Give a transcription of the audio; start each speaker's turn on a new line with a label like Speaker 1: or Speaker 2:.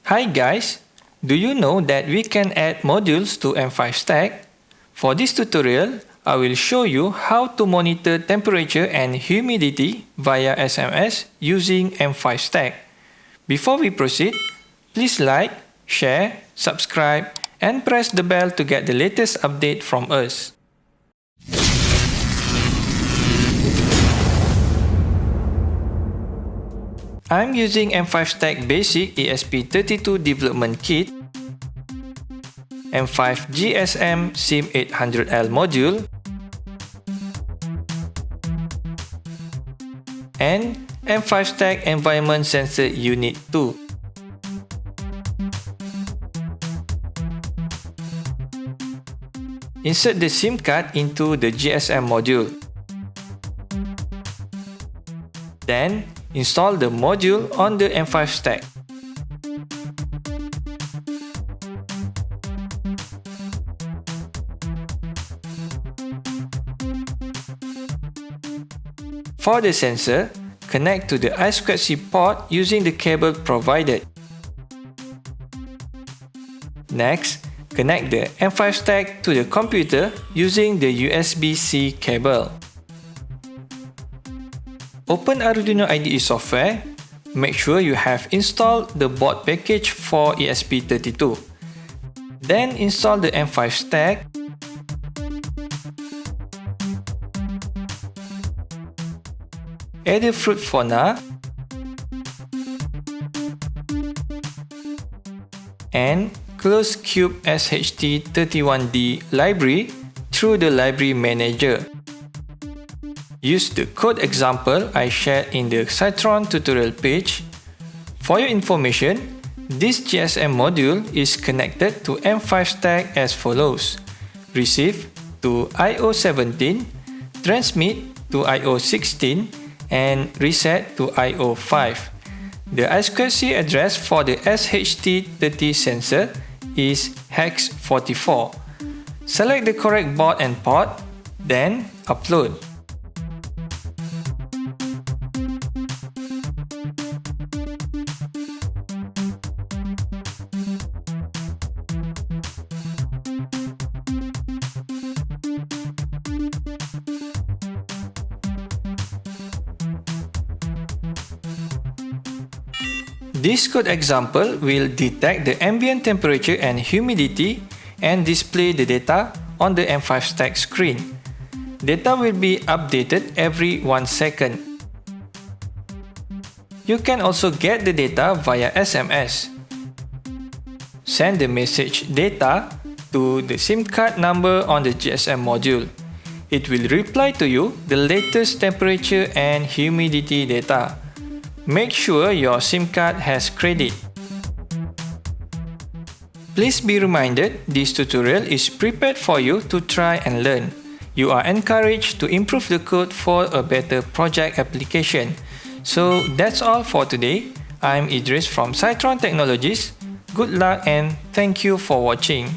Speaker 1: Hi guys, do you know that we can add modules to M5Stack? For this tutorial, I will show you how to monitor temperature and humidity via SMS using M5Stack. Before we proceed, please like, share, subscribe, and press the bell to get the latest update from us. I'm using M5Stack Basic ESP32 Development Kit, M5 GSM SIM800L Module, and M5Stack Environment Sensor Unit 2. Insert the SIM card into the GSM module. Then, install the module on the M5Stack. For the sensor, connect to the I2C port using the cable provided. Next, connect the M5Stack to the computer using the USB-C cable. Open Arduino IDE software. Make sure you have installed the board package for ESP32. Then install the M5Stack. Add a fruit fauna and close Cube SHT31D library through the library manager. Use the code example I shared in the Cytron tutorial page. For your information, this GSM module is connected to M5Stack as follows: receive to IO17, transmit to IO16, and reset to IO5. The I2C address for the SHT30 sensor is hex 44. Select the correct board and port, then upload. This code example will detect the ambient temperature and humidity and display the data on the M5Stack screen. Data will be updated every 1 second. You can also get the data via SMS. Send the message data to the SIM card number on the GSM module. It will reply to you the latest temperature and humidity data. Make sure your SIM card has credit. Please be reminded this tutorial is prepared for you to try and learn. You are encouraged to improve the code for a better project application. So that's all for today. I'm Idris from Cytron Technologies. Good luck and thank you for watching.